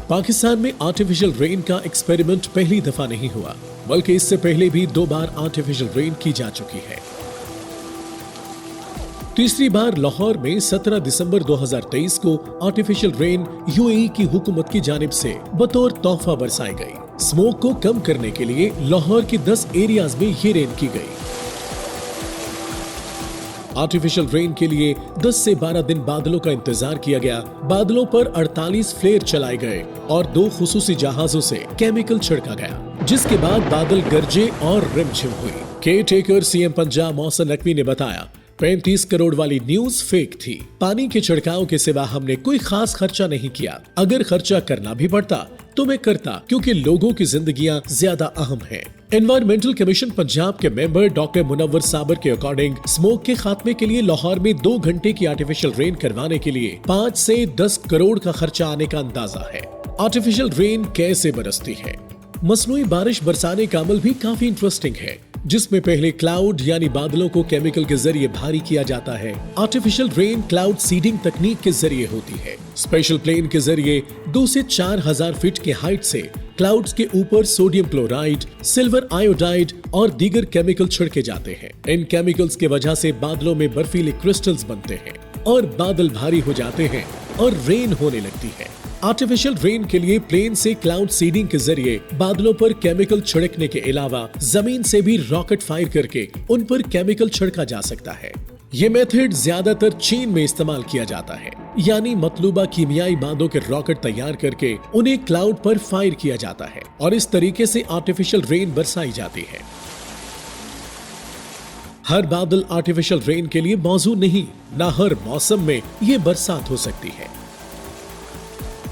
पाकिस्तान में artificial rain का experiment पहली दफा नहीं हुआ, बल्कि इससे पहले भी 2 बार आर्टिफिशियल रेन की जा चुकी है। तीसरी बार लाहौर में 17 दिसंबर 2023 को आर्टिफिशियल रेन यूएई की हुकूमत की जानिब से बतौर तोहफा बरसाई गई। स्मोक को कम करने के लिए लाहौर के 10 एरियाज में ये रेन की गई। आर्टिफिशियल रेन के लिए 10 से 12 दिन बादलों का इंतजार किया गया। बादलों पर 48 फ्लेयर चलाए गए और 2 खुसूसी जहाजों से केमिकल छिड़का गया, जिसके बाद बादल गरजे और रिमझिम हुई। Care taker CM Punjab Mohsin Naqvi ने बताया, 35 करोड़ वाली न्यूज फेक थी। पानी के छिड़काव के सिवा हमने कोई खास खर्चा नहीं किया। अगर खर्चा करना भी पड़ता तो मैं करता, क्योंकि लोगों की जिंदगियां ज्यादा अहम हैं। एनवायरमेंटल कमीशन पंजाब के मेंबर डॉक्टर मुनव्वर साबर के अकॉर्डिंग स्मोक के खात्मे के लिए लाहौर में 2 घंटे की आर्टिफिशियल रेन करवाने के लिए 5 से 10 करोड़ का खर्चा आने का अंदाजा है। आर्टिफिशियल रेन कैसे बरसती है? मसनूई बारिश बरसाने का अमल भी काफी इंटरेस्टिंग है, जिसमें पहले क्लाउड यानी बादलों को केमिकल के जरिए भारी किया जाता है। आर्टिफिशियल रेन क्लाउड सीडिंग तकनीक के जरिए होती है। स्पेशल प्लेन के जरिए 2 से 4,000 फीट के हाइट से क्लाउड्स के ऊपर सोडियम क्लोराइड, सिल्वर आयोडाइड और दीगर केमिकल छिड़के जाते हैं। इन केमिकल्स के वजह से बादलों में बर्फीले क्रिस्टल्स बनते हैं और बादल भारी हो जाते हैं और रेन होने लगती है। आर्टिफिशियल रेन के लिए प्लेन से क्लाउड सीडिंग के जरिए बादलों पर केमिकल छिड़कने के अलावा जमीन से भी रॉकेट फायर करके उन पर केमिकल छिड़का जा सकता है। ये मेथड ज्यादातर चीन में इस्तेमाल किया जाता है, यानी मतलूबा कीमियाई मादों के रॉकेट तैयार करके उन्हें क्लाउड पर फायर किया जाता है और इस तरीके से आर्टिफिशियल रेन बरसाई जाती है। हर बादल आर्टिफिशियल रेन के लिए मौजू नहीं, न हर मौसम में ये बरसात हो सकती है।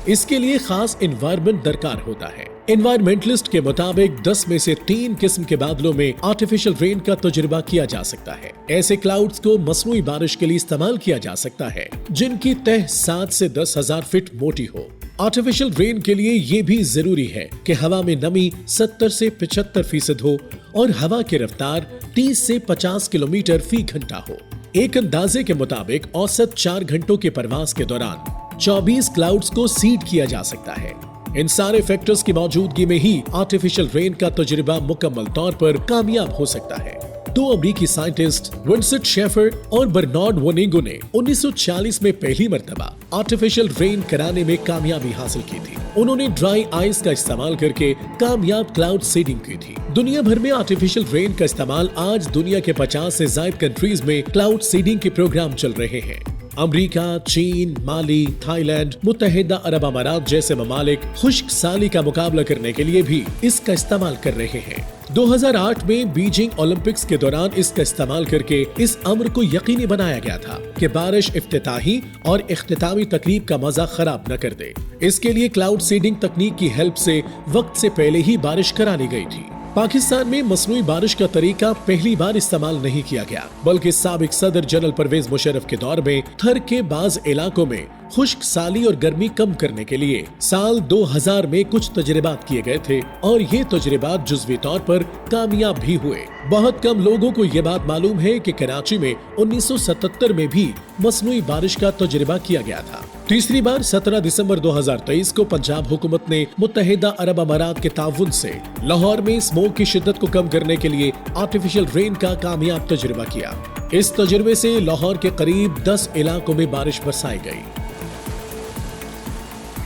इसके लिए खास एनवायरनमेंट दरकार होता है। एनवायरमेंटलिस्ट के मुताबिक 10 में से 3 किस्म के बादलों में आर्टिफिशियल रेन का तजुर्बा किया जा सकता है। ऐसे क्लाउड्स को मसनूई बारिश के लिए इस्तेमाल किया जा सकता है, जिनकी तह 7 से 10,000 फीट मोटी हो। आर्टिफिशियल रेन के लिए ये भी जरूरी है कि हवा में नमी 70 से 75% हो और हवा की रफ्तार 30 से 50 किलोमीटर फी घंटा हो। एक अंदाजे के मुताबिक औसत 4 घंटों के प्रवास के दौरान 24 क्लाउड्स को सीड किया जा सकता है। इन सारे फैक्टर्स की मौजूदगी में ही आर्टिफिशियल रेन का तजुर्बा मुकम्मल तौर पर कामयाब हो सकता है। 2 अमरीकी साइंटिस्ट विंसेंट शेफर और बर्नार्ड वोनेगो ने 1940 में पहली मर्तबा आर्टिफिशियल रेन कराने में कामयाबी हासिल की थी। उन्होंने ड्राई आइस का इस्तेमाल करके कामयाब क्लाउड सीडिंग की थी। दुनिया भर में आर्टिफिशियल रेन का इस्तेमाल आज दुनिया के 50 से ज्यादा कंट्रीज में क्लाउड सीडिंग के प्रोग्राम चल रहे हैं। अमेरिका, चीन, माली, थाईलैंड, मुत्तहिदा अरब अमारात जैसे ममालिक खुश्क साली का मुकाबला करने के लिए भी इसका इस्तेमाल कर रहे हैं। 2008 में बीजिंग ओलंपिक्स के दौरान इसका इस्तेमाल करके इस अम्र को यकीनी बनाया गया था कि बारिश इफ्तिताही और इख्तितामी तकरीब का मजा खराब न कर दे। इसके लिए क्लाउड सीडिंग तकनीक की हेल्प से वक्त से पहले ही बारिश करा ली गई थी। पाकिस्तान में मसनूई बारिश का तरीका पहली बार इस्तेमाल नहीं किया गया, बल्कि साबिक सदर जनरल परवेज मुशर्रफ के दौर में थर के बाज इलाकों में खुश्क साली और गर्मी कम करने के लिए साल 2000 में कुछ तजर्बात किए गए थे और ये तजर्बात जुज़वी तौर पर कामयाब भी हुए। बहुत कम लोगों को ये बात मालूम है कि कराची में 1977 में भी मसनूई बारिश का तजर्बा किया गया था। तीसरी बार 17 दिसंबर 2023 को पंजाब हुकूमत ने मुत्तहिदा अरब अमारात के ताउन से लाहौर में स्मोक की शिद्दत को कम करने के लिए आर्टिफिशियल रेन का कामयाब तजुर्बा किया। इस तजुर्बे से लाहौर के करीब 10 इलाकों में बारिश बरसाई गई।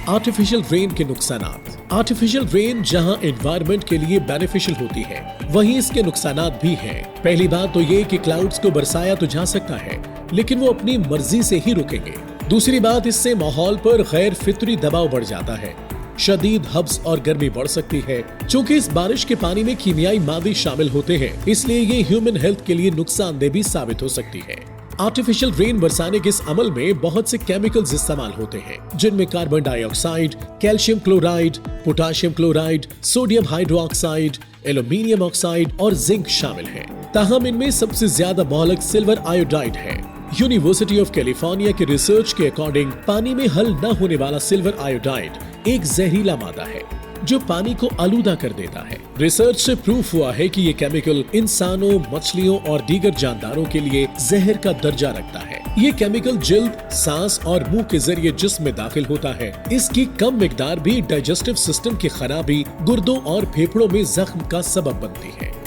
आर्टिफिशियल रेन के नुकसानात। आर्टिफिशियल रेन जहां एनवायरनमेंट के लिए बेनिफिशियल होती है, वहीं इसके नुकसानात भी हैं। पहली बात तो ये कि क्लाउड्स को बरसाया तो जा सकता है, लेकिन वो अपनी मर्जी से ही रुकेंगे। दूसरी बात, इससे माहौल पर गैर फितरी दबाव बढ़ जाता है। शदीद हब्स और गर्मी बढ़ सकती है। चूंकि इस बारिश के पानी में कीमियाई मादे शामिल होते हैं, इसलिए ये ह्यूमन हेल्थ के लिए नुकसानदेह भी साबित हो सकती है। आर्टिफिशियल रेन बरसाने के इस अमल में बहुत से केमिकल्स इस्तेमाल होते हैं, जिनमें carbon dioxide, calcium chloride, potassium chloride, sodium hydroxide, aluminium oxide और जिंक शामिल है। ताहम इनमें सबसे ज्यादा मोहलक सिल्वर आयोडाइड है। यूनिवर्सिटी ऑफ कैलिफोर्निया के रिसर्च के अकॉर्डिंग पानी में हल न होने वाला सिल्वर आयोडाइड एक जहरीला मादा है जो पानी को आलूदा कर देता है। रिसर्च से प्रूफ हुआ है कि ये केमिकल इंसानों, मछलियों और दीगर जानदारों के लिए जहर का दर्जा रखता है। ये केमिकल जल्द सांस और मुंह के जरिए जिस्म में दाखिल होता है। इसकी कम मिकदार भी डाइजेस्टिव सिस्टम की खराबी, गुर्दों और फेफड़ों में जख्म का सबब बनती है।